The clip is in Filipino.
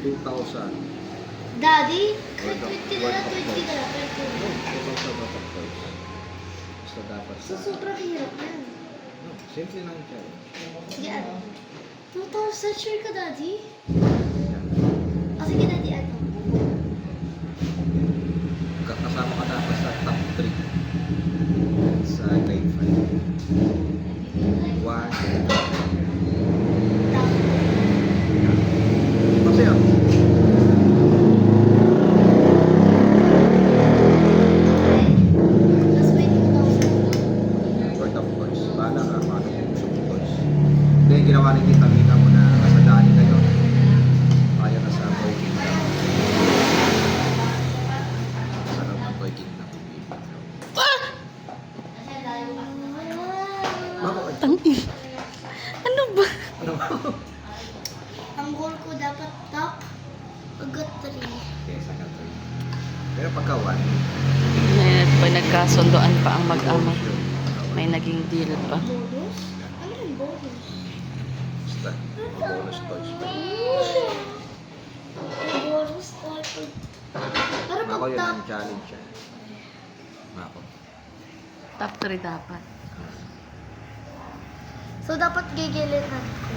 2,000. Daddy, Worth of- 20 na lang, 20 na lang, 20 na lang. 2,000 worth of toys. Basta dapat So, sobrang hirap yan. No, simple lang siya. Sige, ano? 2,000, sure ka, Daddy? Yan. Sige, Daddy, ano? Kasama ka dapat sa top 3 sa grade 5. 1. Kasi ako. Plus may 2,000. Worth of toys. Bahala ka kung ano yung gusto mong toys. Hindi, ginawa ni Tita Mina mo na kasadaan kayo. Kaya na sa Toy Kingdom. Sarap ng Toy Kingdom. Bakit? Tangi. Ano ba? Ano ba? Ang goal ko dapat top, agad 3. Okay, second toy. Pero pagka 1, May nagkasundoan pa ang mag-ama. May naging deal pa. Bonus? Ano yung bonus? basta bonus toys. Yung bonus type. Pero Ako pag yun top, ang challenge siya. Ako. Top 3 dapat. so dapat gigilitan ko.